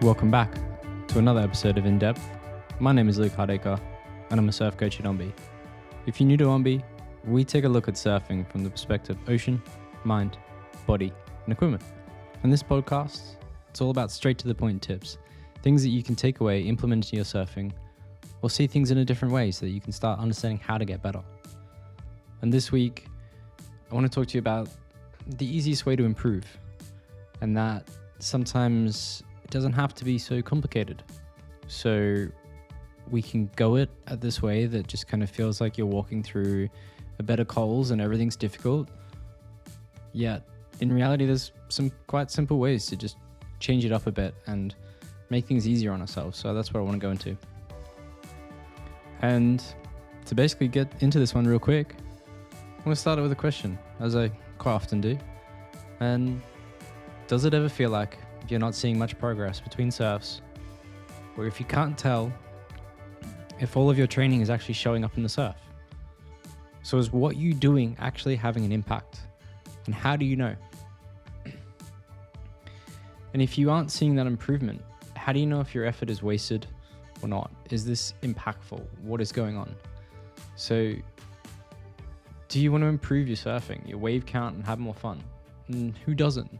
Welcome back to another episode of In Depth. My name is Luke Hardacre, and I'm a surf coach at Ombi. If you're new to Ombi, we take a look at surfing from the perspective of ocean, mind, body, and equipment. And this podcast, it's all about straight to the point tips, things that you can take away, implement into your surfing, or see things in a different way so that you can start understanding how to get better. And this week, I want to talk to you about the easiest way to improve, and that sometimes it doesn't have to be so complicated. So we can go it at this way that just kind of feels like you're walking through a bed of coals and everything's difficult. Yet in reality, there's some quite simple ways to just change it up a bit and make things easier on ourselves. So that's what I want to go into. And to basically get into this one real quick, I'm going to start it with a question, as I quite often do. And does it ever feel like you're not seeing much progress between surfs, or if you can't tell if all of your training is actually showing up in the surf? So is what you're doing actually having an impact? And how do you know? And if you aren't seeing that improvement, how do you know if your effort is wasted or not? Is this impactful? What is going on? So do you want to improve your surfing, your wave count, and have more fun? And who doesn't?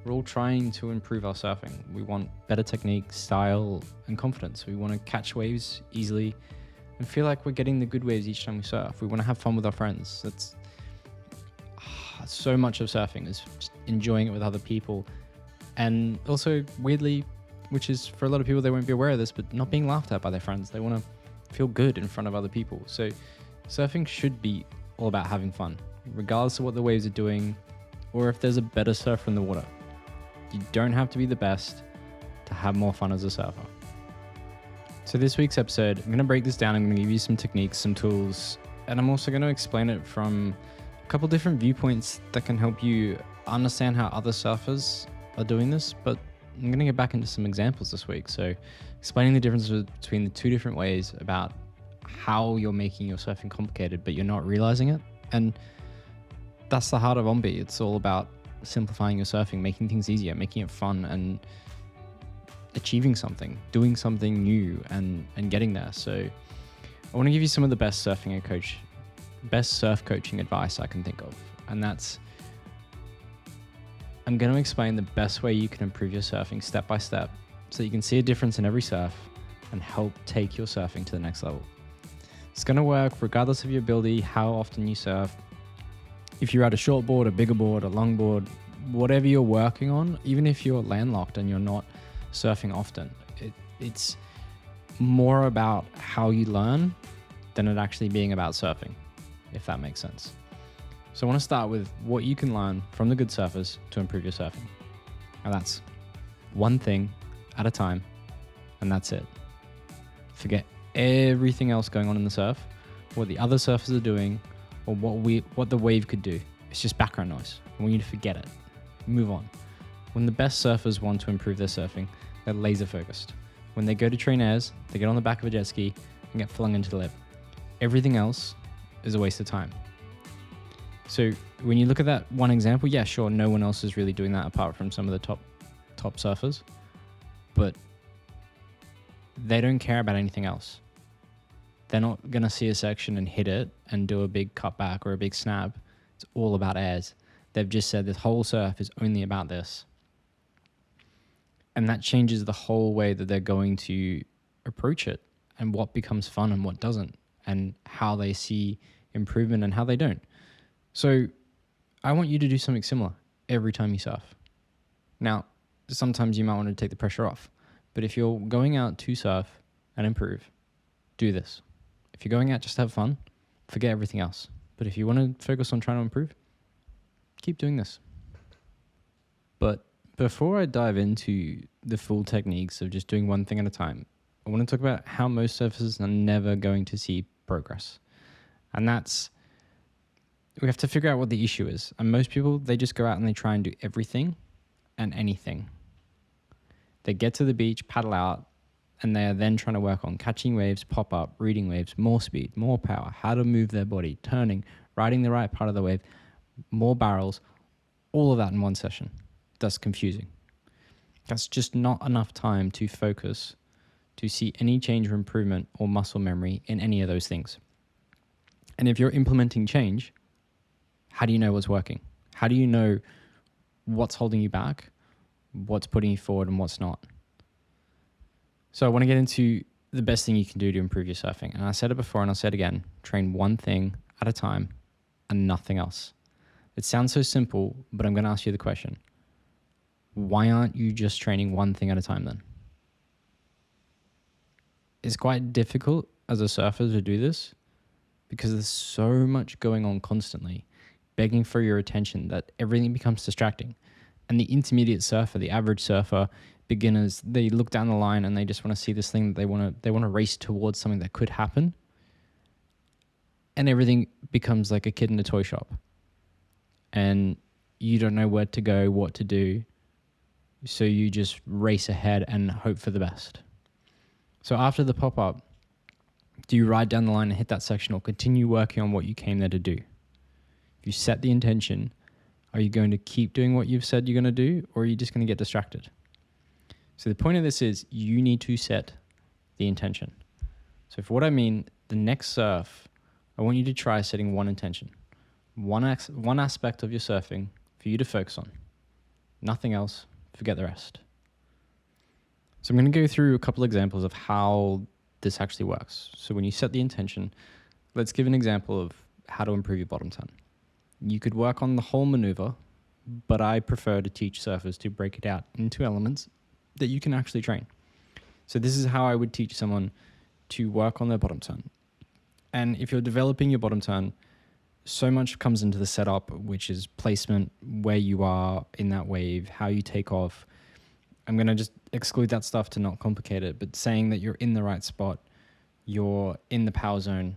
We're all trying to improve our surfing. We want better technique, style, and confidence. We want to catch waves easily and feel like we're getting the good waves each time we surf. We want to have fun with our friends. That's so much of surfing is just enjoying it with other people. And also, weirdly, which is for a lot of people, they won't be aware of this, but not being laughed at by their friends. They want to feel good in front of other people. So surfing should be all about having fun, regardless of what the waves are doing or if there's a better surfer in the water. You don't have to be the best to have more fun as a surfer. So this week's episode, I'm going to break this down. I'm going to give you some techniques, some tools, and I'm also going to explain it from a couple different viewpoints that can help you understand how other surfers are doing this. But I'm going to get back into some examples this week. So explaining the differences between the two different ways about how you're making your surfing complicated, but you're not realizing it. And that's the heart of Ombi. It's all about simplifying your surfing, making things easier, making it fun, and achieving something, doing something new, and getting there. So I want to give you some of the best surf coaching advice I can think of. And that's, I'm going to explain the best way you can improve your surfing step by step so you can see a difference in every surf and help take your surfing to the next level. It's going to work regardless of your ability, how often you surf. If you're at a short board, a bigger board, a long board, whatever you're working on, even if you're landlocked and you're not surfing often, it's more about how you learn than it actually being about surfing, if that makes sense. So I want to start with what you can learn from the good surfers to improve your surfing. And that's one thing at a time, and that's it. Forget everything else going on in the surf, what the other surfers are doing, or what the wave could do. It's just background noise. I want you to forget it. Move on. When the best surfers want to improve their surfing, they're laser focused. When they go to train airs, they get on the back of a jet ski and get flung into the lip. Everything else is a waste of time. So when you look at that one example, yeah, sure, no one else is really doing that apart from some of the top surfers, but they don't care about anything else. They're not going to see a section and hit it and do a big cutback or a big snap. It's all about airs. They've just said this whole surf is only about this. And that changes the whole way that they're going to approach it and what becomes fun and what doesn't, and how they see improvement and how they don't. So I want you to do something similar every time you surf. Now, sometimes you might want to take the pressure off, but if you're going out to surf and improve, do this. If you're going out just to have fun, forget everything else. But if you want to focus on trying to improve, keep doing this. But before I dive into the full techniques of just doing one thing at a time, I want to talk about how most surfers are never going to see progress. And that's, we have to figure out what the issue is. And most people, they just go out and they try and do everything and anything. They get to the beach, paddle out, and they are then trying to work on catching waves, pop up, reading waves, more speed, more power, how to move their body, turning, riding the right part of the wave, more barrels, all of that in one session. That's confusing. That's just not enough time to focus to see any change or improvement or muscle memory in any of those things. And if you're implementing change, how do you know what's working? How do you know what's holding you back, what's putting you forward, and what's not? So I want to get into the best thing you can do to improve your surfing. And I said it before and I'll say it again, train one thing at a time and nothing else. It sounds so simple, but I'm going to ask you the question. Why aren't you just training one thing at a time then? It's quite difficult as a surfer to do this because there's so much going on constantly, begging for your attention that everything becomes distracting. And the intermediate surfer, the average surfer, beginners, they look down the line and they just want to see this thing that they want to race towards something that could happen. And everything becomes like a kid in a toy shop. And you don't know where to go, what to do. So you just race ahead and hope for the best. So after the pop-up, do you ride down the line and hit that section or continue working on what you came there to do? If you set the intention, are you going to keep doing what you've said you're going to do, or are you just going to get distracted? So the point of this is you need to set the intention. So for what I mean, the next surf, I want you to try setting one intention, one aspect of your surfing for you to focus on. Nothing else, forget the rest. So I'm going to go through a couple examples of how this actually works. So when you set the intention, let's give an example of how to improve your bottom turn. You could work on the whole maneuver, but I prefer to teach surfers to break it out into elements that you can actually train. So this is how I would teach someone to work on their bottom turn. And if you're developing your bottom turn, so much comes into the setup, which is placement, where you are in that wave, how you take off. I'm going to just exclude that stuff to not complicate it, but saying that you're in the right spot, you're in the power zone,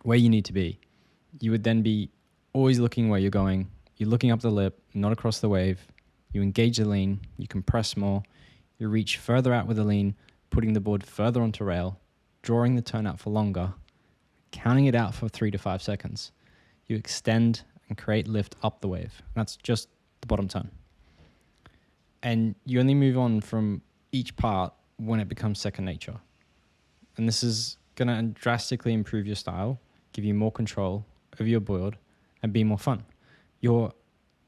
where you need to be. You would then be always looking where you're going. You're looking up the lip, not across the wave. You engage the lean, you compress more, you reach further out with the lean, putting the board further onto rail, drawing the turn out for longer, counting it out for 3 to 5 seconds. You extend and create lift up the wave. That's just the bottom turn. And you only move on from each part when it becomes second nature. And this is going to drastically improve your style, give you more control over your board, and be more fun. You're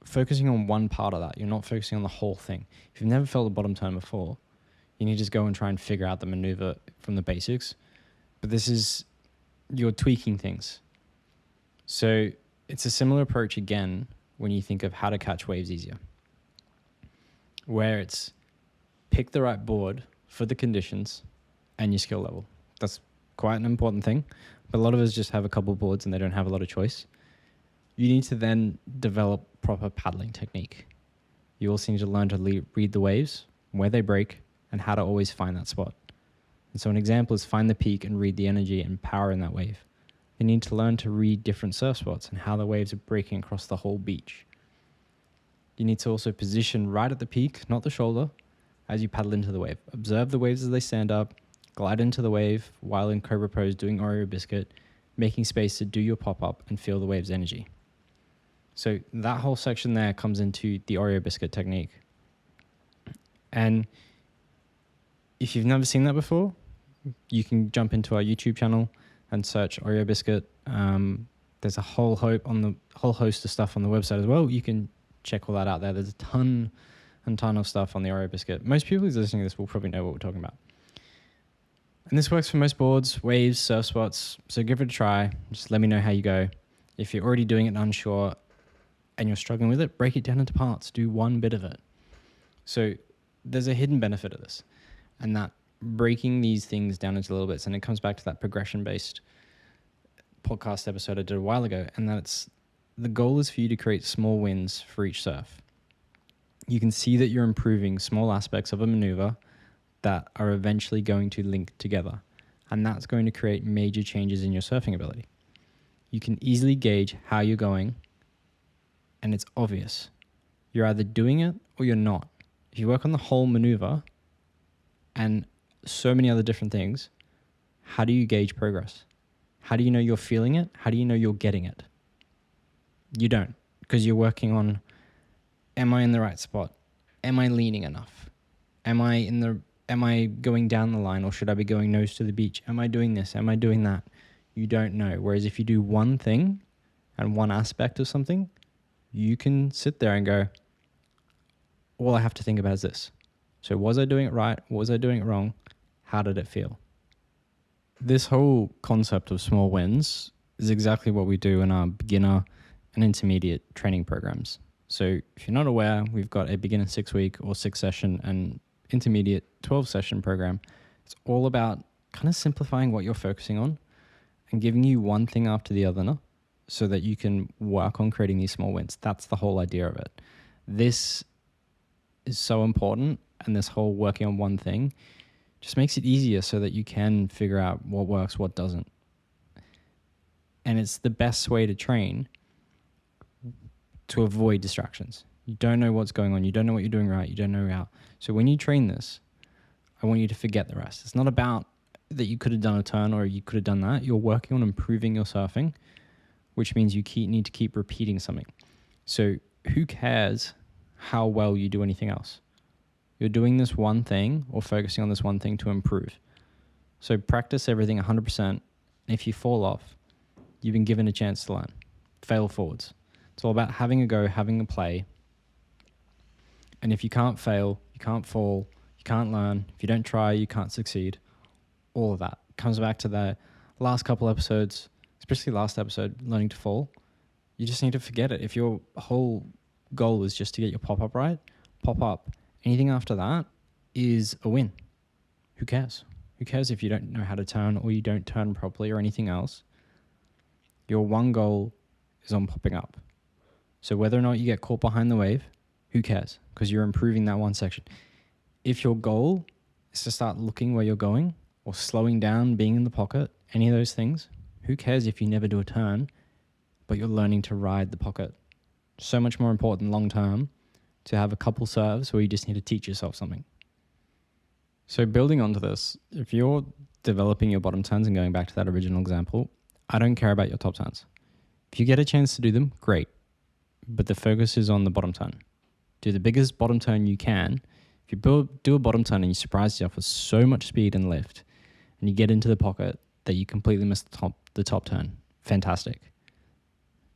focusing on one part of that. You're not focusing on the whole thing. If you've never felt a bottom turn before, you need to just go and try and figure out the maneuver from the basics. But this is, you're tweaking things. So it's a similar approach again when you think of how to catch waves easier, where it's pick the right board for the conditions and your skill level. That's quite an important thing. But a lot of us just have a couple of boards and they don't have a lot of choice. You need to then develop proper paddling technique. You also need to learn to read the waves, where they break, and how to always find that spot. And so an example is find the peak and read the energy and power in that wave. You need to learn to read different surf spots and how the waves are breaking across the whole beach. You need to also position right at the peak, not the shoulder, as you paddle into the wave. Observe the waves as they stand up, glide into the wave while in Cobra pose doing Oreo biscuit, making space to do your pop-up and feel the wave's energy. So that whole section there comes into the Oreo biscuit technique. And if you've never seen that before, you can jump into our YouTube channel and search Oreo biscuit. There's a whole host of stuff on the website as well. You can check all that out there. There's a ton of stuff on the Oreo biscuit. Most people who's listening to this will probably know what we're talking about. And this works for most boards, waves, surf spots. So give it a try. Just let me know how you go. If you're already doing it and unsure and you're struggling with it, break it down into parts. Do one bit of it. So there's a hidden benefit of this, and that breaking these things down into little bits, and it comes back to that progression-based podcast episode I did a while ago, and that's the goal is for you to create small wins for each surf. You can see that you're improving small aspects of a maneuver that are eventually going to link together, and that's going to create major changes in your surfing ability. You can easily gauge how you're going, and it's obvious. You're either doing it or you're not. If you work on the whole maneuver and so many other different things, how do you gauge progress? How do you know you're feeling it? How do you know you're getting it? You don't, because you're working on, am I in the right spot? Am I leaning enough? Am I going down the line, or should I be going nose to the beach? Am I doing this? Am I doing that? You don't know. Whereas if you do one thing and one aspect of something, you can sit there and go, all I have to think about is this. So was I doing it right? Was I doing it wrong? How did it feel? This whole concept of small wins is exactly what we do in our beginner and intermediate training programs. So if you're not aware, we've got a beginner 6-week or 6-session and intermediate 12-session program. It's all about kind of simplifying what you're focusing on and giving you one thing after the other so that you can work on creating these small wins. That's the whole idea of it. This is so important, and this whole working on one thing just makes it easier so that you can figure out what works, what doesn't. And it's the best way to train to avoid distractions. You don't know what's going on. You don't know what you're doing right. You don't know how. So when you train this, I want you to forget the rest. It's not about that you could have done a turn or you could have done that. You're working on improving your surfing, which means you need to keep repeating something. So who cares how well you do anything else? You're doing this one thing or focusing on this one thing to improve. So practice everything 100%. And if you fall off, you've been given a chance to learn. Fail forwards. It's all about having a go, having a play. And if you can't fail, you can't fall, you can't learn. If you don't try, you can't succeed. All of that comes back to the last couple episodes, especially last episode, learning to fall. You just need to forget it. If your whole goal is just to get your pop-up right, pop up. Anything after that is a win. Who cares? Who cares if you don't know how to turn or you don't turn properly or anything else? Your one goal is on popping up. So whether or not you get caught behind the wave, who cares? Because you're improving that one section. If your goal is to start looking where you're going or slowing down, being in the pocket, any of those things, who cares if you never do a turn, but you're learning to ride the pocket? So much more important long term to have a couple serves where you just need to teach yourself something. So building onto this, if you're developing your bottom turns and going back to that original example, I don't care about your top turns. If you get a chance to do them, great. But the focus is on the bottom turn. Do the biggest bottom turn you can. If you do a bottom turn and you surprise yourself with so much speed and lift, and you get into the pocket that you completely miss the top turn, fantastic.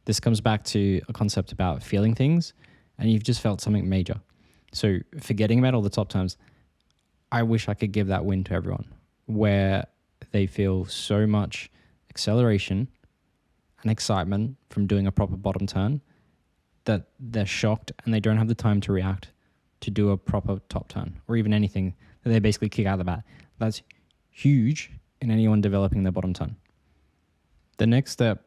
This comes back to a concept about feeling things, and you've just felt something major. So forgetting about all the top turns, I wish I could give that win to everyone, where they feel so much acceleration and excitement from doing a proper bottom turn that they're shocked and they don't have the time to react to do a proper top turn or even anything, that they basically kick out of the bat. That's huge in anyone developing their bottom turn. The next step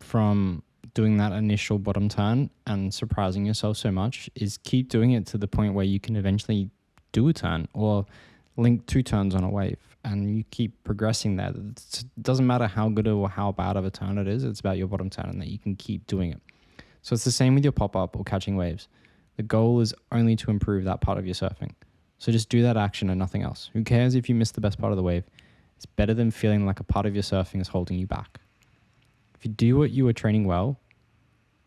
from doing that initial bottom turn and surprising yourself so much is keep doing it to the point where you can eventually do a turn or link 2 turns on a wave, and you keep progressing there. It doesn't matter how good or how bad of a turn it is, it's about your bottom turn and that you can keep doing it. So it's the same with your pop-up or catching waves. The goal is only to improve that part of your surfing. So just do that action and nothing else. Who cares if you miss the best part of the wave? It's better than feeling like a part of your surfing is holding you back. If you do what you were training well,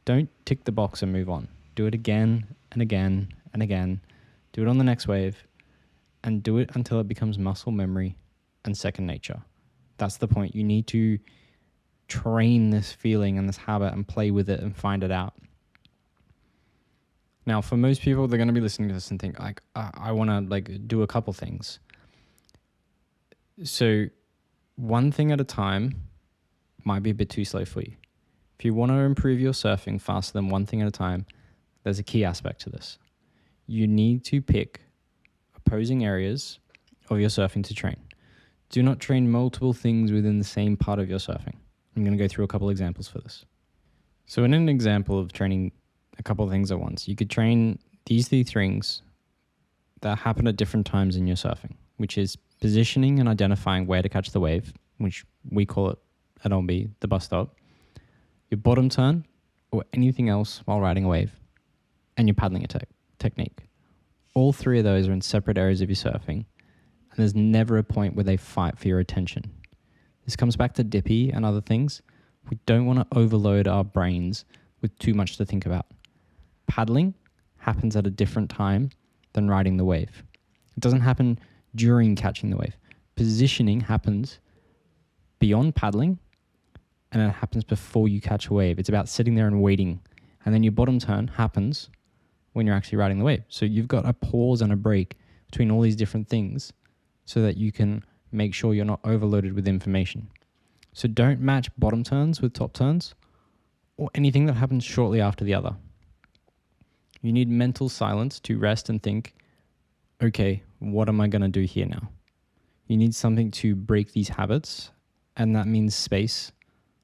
don't tick the box and move on. Do it again and again and again. Do it on the next wave and do it until it becomes muscle memory and second nature. That's the point. You need to train this feeling and this habit and play with it and find it out. Now, for most people, they're going to be listening to this and think, like, I want to do a couple things. So one thing at a time might be a bit too slow for you. If you want to improve your surfing faster than one thing at a time, there's a key aspect to this. You need to pick opposing areas of your surfing to train. Do not train multiple things within the same part of your surfing. I'm going to go through a couple examples for this. So in an example of training a couple of things at once, you could train these 3 things that happen at different times in your surfing, which is positioning and identifying where to catch the wave, which we call it at OMB, the bus stop, your bottom turn, or anything else while riding a wave, and your paddling technique. All 3 of those are in separate areas of your surfing, and there's never a point where they fight for your attention. This comes back to dippy and other things. We don't want to overload our brains with too much to think about. Paddling happens at a different time than riding the wave. It doesn't happen during catching the wave. Positioning happens beyond paddling, and it happens before you catch a wave. It's about sitting there and waiting. And then your bottom turn happens when you're actually riding the wave. So you've got a pause and a break between all these different things so that you can make sure you're not overloaded with information. So don't match bottom turns with top turns or anything that happens shortly after the other. You need mental silence to rest and think, okay, what am I going to do here now? You need something to break these habits, and that means space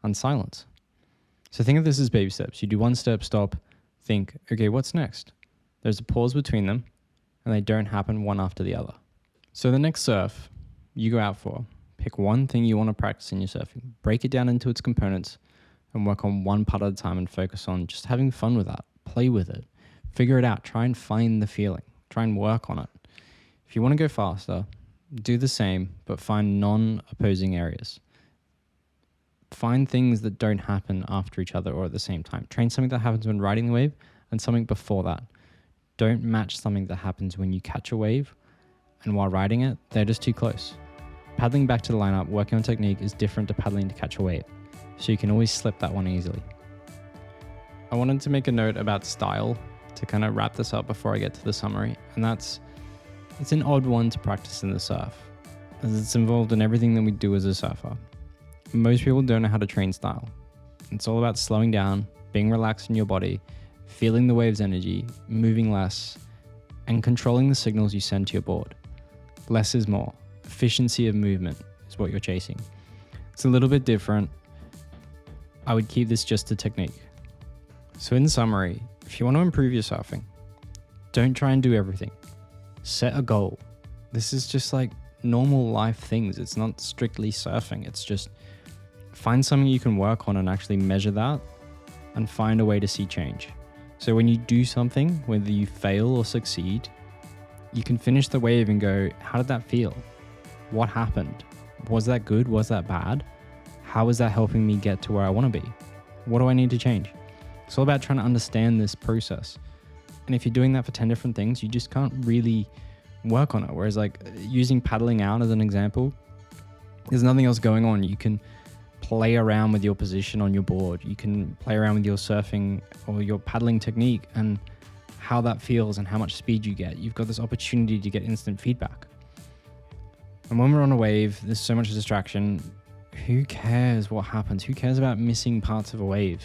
and silence. So think of this as baby steps. You do one step, stop, think, okay, what's next? There's a pause between them, and they don't happen one after the other. So the next surf you go out for, pick one thing you want to practice in your surfing, break it down into its components, and work on one part at a time and focus on just having fun with that. Play with it. Figure it out. Try and find the feeling. Try and work on it. If you want to go faster, do the same, but find non-opposing areas. Find things that don't happen after each other or at the same time. Train something that happens when riding the wave and something before that. Don't match something that happens when you catch a wave and while riding it, they're just too close. Paddling back to the lineup, working on technique is different to paddling to catch a wave, so you can always slip that one easily. I wanted to make a note about style to kind of wrap this up before I get to the summary, and it's an odd one to practice in the surf, as it's involved in everything that we do as a surfer. Most people don't know how to train style. It's all about slowing down, being relaxed in your body, feeling the wave's energy, moving less, and controlling the signals you send to your board. Less is more. Efficiency of movement is what you're chasing. It's a little bit different. I would keep this just to technique. So in summary, if you want to improve your surfing, don't try and do everything. Set a goal. This is just like normal life things. It's not strictly surfing. It's just find something you can work on and actually measure that and find a way to see change. So when you do something, whether you fail or succeed, you can finish the wave and go, how did that feel? What happened? Was that good? Was that bad? How is that helping me get to where I want to be? What do I need to change? It's all about trying to understand this process. And if you're doing that for 10 different things, you just can't really work on it. Whereas like using paddling out as an example, there's nothing else going on. You can play around with your position on your board. You can play around with your surfing or your paddling technique and how that feels and how much speed you get. You've got this opportunity to get instant feedback. And when we're on a wave, there's so much distraction. Who cares what happens? Who cares about missing parts of a wave?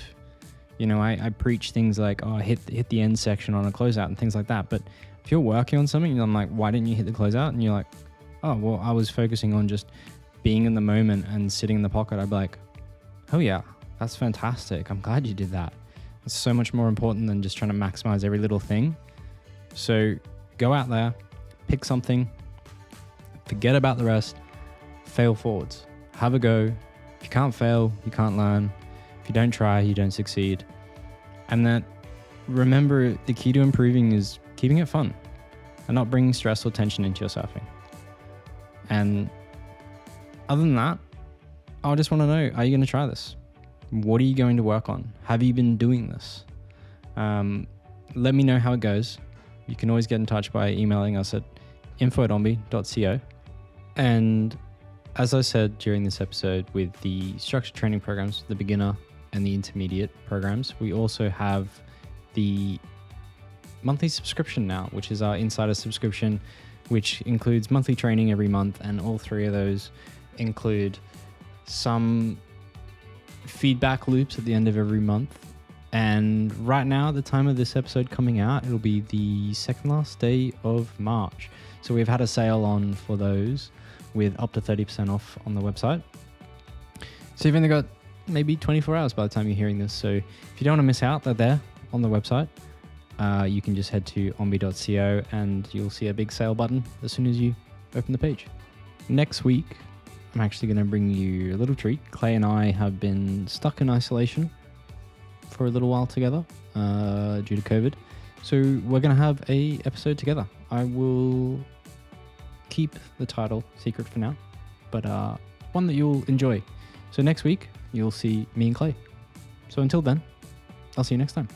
You know, I preach things like, oh, hit the end section on a closeout and things like that. But if you're working on something, I'm like, why didn't you hit the closeout? And you're like, oh, well, I was focusing on just being in the moment and sitting in the pocket. I'd be like, oh yeah, that's fantastic. I'm glad you did that. It's so much more important than just trying to maximize every little thing. So go out there, pick something, forget about the rest, fail forwards, have a go. If you can't fail, you can't learn. If you don't try, you don't succeed. And that, remember, the key to improving is keeping it fun and not bringing stress or tension into your surfing. And other than that, I just want to know, are you going to try this? What are you going to work on? Have you been doing this? Let me know how it goes. You can always get in touch by emailing us at info@ombi.co. And as I said during this episode, with the structured training programs, the beginner and the intermediate programs, we also have the monthly subscription now, which is our insider subscription, which includes monthly training every month. And all three of those include some feedback loops at the end of every month. And right now, at the time of this episode coming out, it'll be the second last day of March. So we've had a sale on for those with up to 30% off on the website. So you've only got maybe 24 hours by the time you're hearing this. So if you don't want to miss out, they're there on the website. You can just head to ombi.co and you'll see a big sale button as soon as you open the page. Next week, I'm actually going to bring you a little treat. Clay and I have been stuck in isolation for a little while together due to COVID. So we're going to have a episode together. I will keep the title secret for now, but one that you'll enjoy. So next week, you'll see me and Clay. So until then, I'll see you next time.